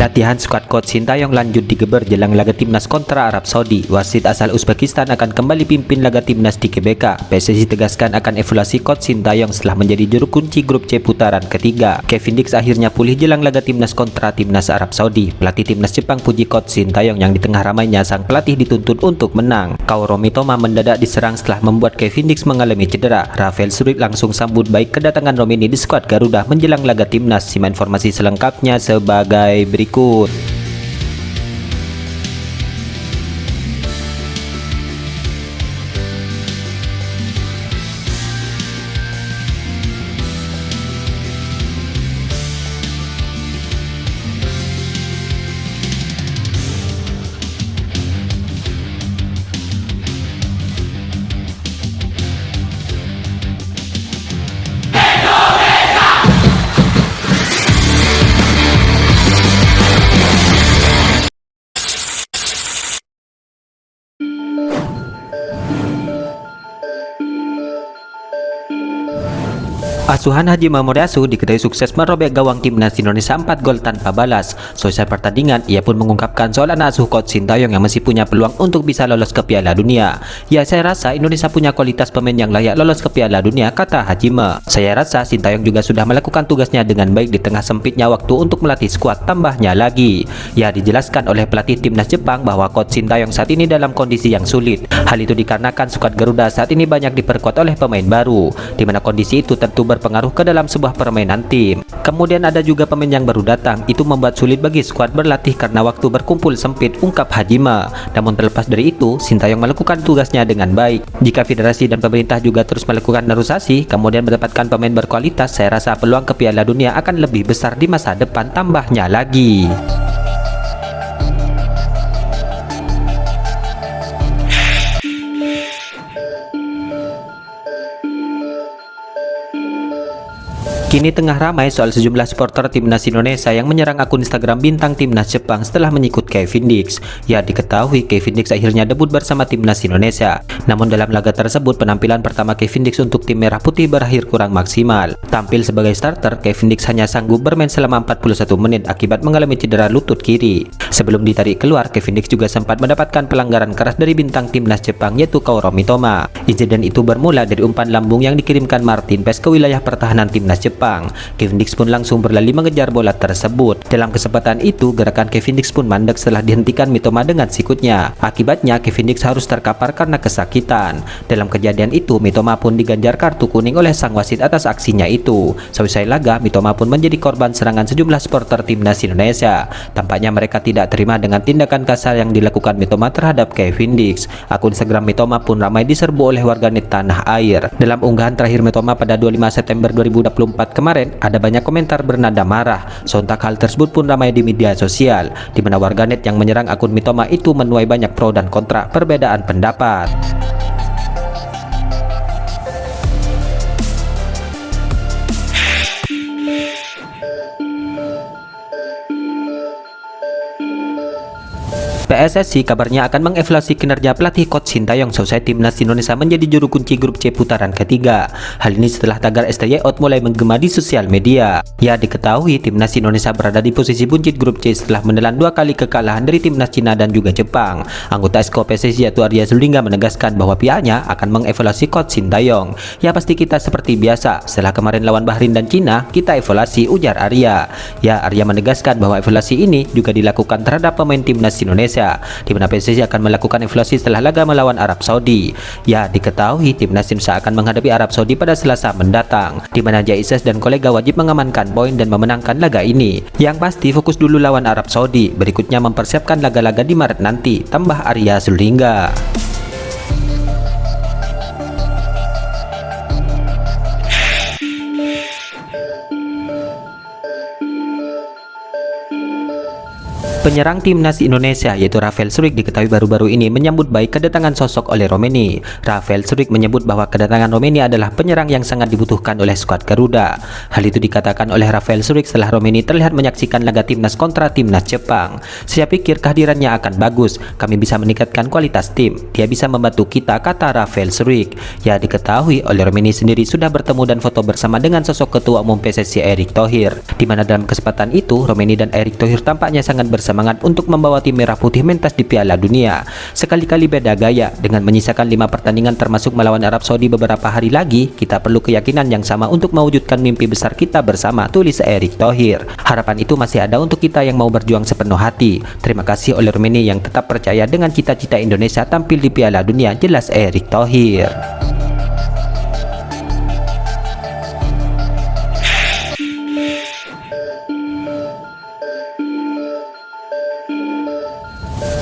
Latihan skuad coach Sintayong lanjut digeber jelang laga timnas kontra Arab Saudi. Wasit asal Uzbekistan akan kembali pimpin laga timnas di GBK. PSSI tegaskan akan evaluasi coach Sintayong setelah menjadi juru kunci grup C putaran ketiga. Kevin Dix akhirnya pulih jelang laga timnas kontra timnas Arab Saudi. Pelatih timnas Jepang puji coach Sintayong yang di tengah ramainya sang pelatih dituntut untuk menang. Kaoru Mitoma mendadak diserang setelah membuat Kevin Dix mengalami cedera. Rafael Struijk langsung sambut baik kedatangan Romeni di skuad Garuda menjelang laga timnas. Simak informasi selengkapnya sebagai berikut. Asuhan Haji Mamoriasu diketahui sukses merobek gawang timnas Indonesia 4 gol tanpa balas. Selesai pertandingan, ia pun mengungkapkan soal anak asuh coach Sintayong yang masih punya peluang untuk bisa lolos ke Piala Dunia. Ya, saya rasa Indonesia punya kualitas pemain yang layak lolos ke Piala Dunia, kata Hajime. Saya rasa Sintayong juga sudah melakukan tugasnya dengan baik di tengah sempitnya waktu untuk melatih skuad, tambahnya lagi. Ya, dijelaskan oleh pelatih timnas Jepang bahwa coach Sintayong saat ini dalam kondisi yang sulit. Hal itu dikarenakan skuad Garuda saat ini banyak diperkuat oleh pemain baru, di mana kondisi itu tentu berpengaruh ke dalam sebuah permainan tim. Kemudian ada juga pemain yang baru datang, itu membuat sulit bagi skuad berlatih karena waktu berkumpul sempit, ungkap Hajime. Namun terlepas dari itu, Sintayong melakukan tugasnya dengan baik. Jika federasi dan pemerintah juga terus melakukan naturalisasi, kemudian mendapatkan pemain berkualitas, saya rasa peluang ke Piala Dunia akan lebih besar di masa depan, tambahnya lagi. Kini tengah ramai soal sejumlah supporter timnas Indonesia yang menyerang akun Instagram bintang timnas Jepang setelah menyikut Kevin Dix. Ya, diketahui Kevin Dix akhirnya debut bersama timnas Indonesia. Namun dalam laga tersebut, penampilan pertama Kevin Dix untuk tim Merah Putih berakhir kurang maksimal. Tampil sebagai starter, Kevin Dix hanya sanggup bermain selama 41 menit akibat mengalami cedera lutut kiri. Sebelum ditarik keluar, Kevin Dix juga sempat mendapatkan pelanggaran keras dari bintang timnas Jepang yaitu Kaoru Mitoma. Insiden itu bermula dari umpan lambung yang dikirimkan Martin Paes ke wilayah pertahanan timnas Jepang. Kevin Dix pun langsung berlari mengejar bola tersebut. Dalam kesempatan itu, gerakan Kevin Dix pun mandek setelah dihentikan Mitoma dengan sikutnya. Akibatnya, Kevin Dix harus terkapar karena kesakitan. Dalam kejadian itu, Mitoma pun diganjar kartu kuning oleh sang wasit atas aksinya itu. Selesai laga, Mitoma pun menjadi korban serangan sejumlah supporter timnas Indonesia. Tampaknya mereka tidak terima dengan tindakan kasar yang dilakukan Mitoma terhadap Kevin Dix. Akun Instagram Mitoma pun ramai diserbu oleh warganet tanah air. Dalam unggahan terakhir Mitoma pada 25 September 2024 kemarin, ada banyak komentar bernada marah. Sontak hal tersebut pun ramai di media sosial, di mana warganet yang menyerang akun Mitoma itu menuai banyak pro dan kontra perbedaan pendapat. PSSI kabarnya akan mengevaluasi kinerja pelatih coach Sintayong selesai timnas Indonesia menjadi juru kunci grup C putaran ketiga. Hal ini setelah tagar STY Out mulai menggema di sosial media. Ya, diketahui timnas Indonesia berada di posisi buncit grup C setelah menelan 2 kali kekalahan dari timnas Cina dan juga Jepang. Anggota Esko PSSI yaitu Arya Zulingga menegaskan bahwa pihaknya akan mengevaluasi coach Sintayong. Ya, pasti kita seperti biasa, setelah kemarin lawan Bahrain dan Cina, kita evaluasi, ujar Arya. Ya, Arya menegaskan bahwa evaluasi ini juga dilakukan terhadap pemain timnas Indonesia, di mana PSSI akan melakukan evaluasi setelah laga melawan Arab Saudi. Ya, diketahui timnas Indonesia akan menghadapi Arab Saudi pada Selasa mendatang, di mana Jaises dan kolega wajib mengamankan poin dan memenangkan laga ini. Yang pasti fokus dulu lawan Arab Saudi, berikutnya mempersiapkan laga-laga di Maret nanti, tambah Arya Zulingga. Penyerang timnas Indonesia yaitu Rafael Struijk diketahui baru-baru ini menyambut baik kedatangan sosok oleh Romeni. Rafael Struijk menyebut bahwa kedatangan Romeni adalah penyerang yang sangat dibutuhkan oleh skuad Garuda. Hal itu dikatakan oleh Rafael Struijk setelah Romeni terlihat menyaksikan laga timnas kontra timnas Jepang. "Saya pikir kehadirannya akan bagus. Kami bisa meningkatkan kualitas tim. Dia bisa membantu kita," kata Rafael Struijk. Ya, diketahui oleh Romeni sendiri sudah bertemu dan foto bersama dengan sosok Ketua Umum PSSI Erick Thohir, di mana dalam kesempatan itu Romeni dan Erick Thohir tampaknya sangat bersemangat untuk membawa tim merah putih mentas di Piala Dunia. Sekali-kali beda gaya, dengan menyisakan 5 pertandingan termasuk melawan Arab Saudi beberapa hari lagi, kita perlu keyakinan yang sama untuk mewujudkan mimpi besar kita bersama, tulis Erick Thohir. Harapan itu masih ada untuk kita yang mau berjuang sepenuh hati. Terima kasih oleh Romeni yang tetap percaya dengan cita-cita Indonesia tampil di Piala Dunia, jelas Erick Thohir.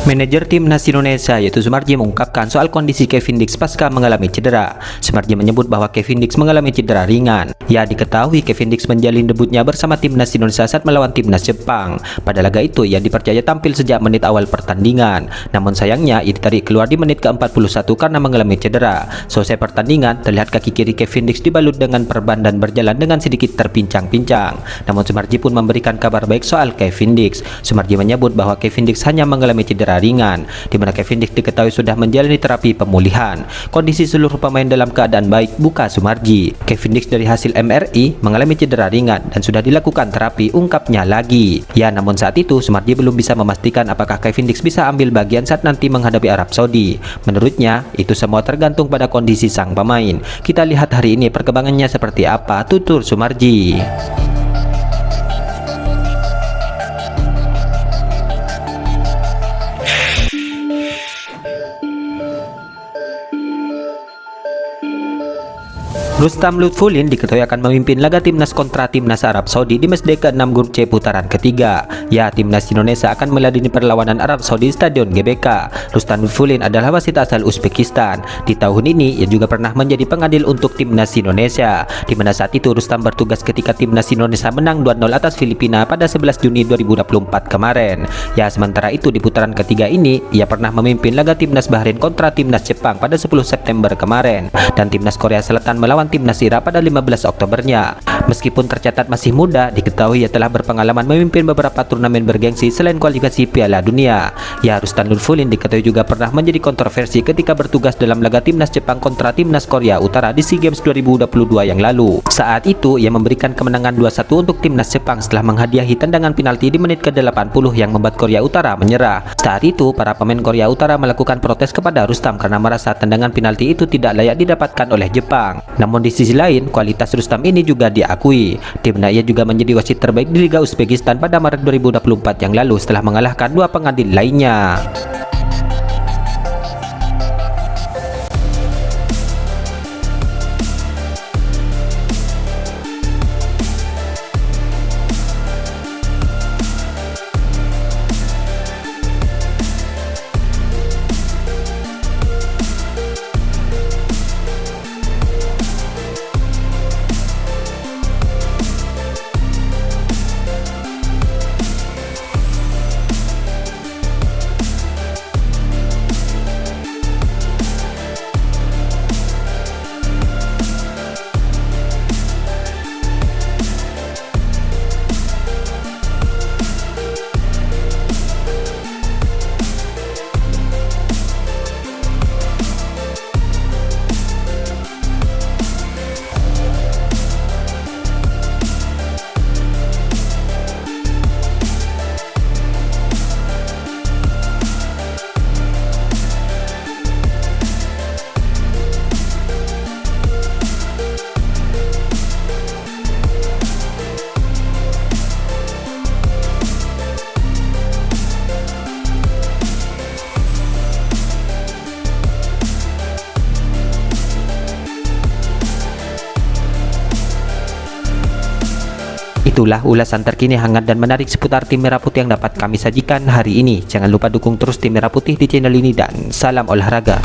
Manajer timnas Indonesia yaitu Sumarji mengungkapkan soal kondisi Kevin Dix pasca mengalami cedera. Sumarji menyebut bahwa Kevin Dix mengalami cedera ringan. Ya, diketahui Kevin Dix menjalin debutnya bersama timnas Indonesia saat melawan timnas Jepang. Pada laga itu ia dipercaya tampil sejak menit awal pertandingan. Namun sayangnya ia ditarik keluar di menit ke-41 karena mengalami cedera. Selesai pertandingan, terlihat kaki kiri Kevin Dix dibalut dengan perban dan berjalan dengan sedikit terpincang-pincang. Namun Sumarji pun memberikan kabar baik soal Kevin Dix. Sumarji menyebut bahwa Kevin Dix hanya mengalami cedera ringan, di mana Kevin Dix diketahui sudah menjalani terapi pemulihan. Kondisi seluruh pemain dalam keadaan baik, buka Sumarji. Kevin Dix dari hasil MRI mengalami cedera ringan dan sudah dilakukan terapi, ungkapnya lagi. Ya, namun saat itu Sumarji belum bisa memastikan apakah Kevin Dix bisa ambil bagian saat nanti menghadapi Arab Saudi. Menurutnya, itu semua tergantung pada kondisi sang pemain. Kita lihat hari ini perkembangannya seperti apa, tutur Sumarji. Rustam Lutfulin diketahui akan memimpin laga timnas kontra timnas Arab Saudi di matchday ke-6 grup C putaran ketiga. Ya, timnas Indonesia akan meladeni perlawanan Arab Saudi di Stadion GBK. Rustam Lutfulin adalah wasit asal Uzbekistan. Di tahun ini ia juga pernah menjadi pengadil untuk timnas Indonesia, di mana saat itu Rustam bertugas ketika timnas Indonesia menang 2-0 atas Filipina pada 11 Juni 2024 kemarin. Ya, sementara itu di putaran ketiga ini ia pernah memimpin laga timnas Bahrain kontra timnas Jepang pada 10 September kemarin, dan timnas Korea Selatan melawan timnas Irak pada 15 Oktobernya. Meskipun tercatat masih muda, diketahui ia telah berpengalaman memimpin beberapa turnamen bergengsi selain kualifikasi Piala Dunia. Ya, Rustam Lutfulin diketahui juga pernah menjadi kontroversi ketika bertugas dalam laga timnas Jepang kontra timnas Korea Utara di SEA Games 2022 yang lalu. Saat itu ia memberikan kemenangan 2-1 untuk timnas Jepang setelah menghadiahi tendangan penalti di menit ke-80 yang membuat Korea Utara menyerah. Saat itu para pemain Korea Utara melakukan protes kepada Rustam karena merasa tendangan penalti itu tidak layak didapatkan oleh Jepang. Namun di sisi lain, kualitas Rustam ini juga diakui, di mana ia juga menjadi wasit terbaik di Liga Uzbekistan pada Maret 2024 yang lalu setelah mengalahkan 2 pengadil lainnya. Itulah ulasan terkini hangat dan menarik seputar tim Merah Putih yang dapat kami sajikan hari ini. Jangan lupa dukung terus tim Merah Putih di channel ini dan salam olahraga.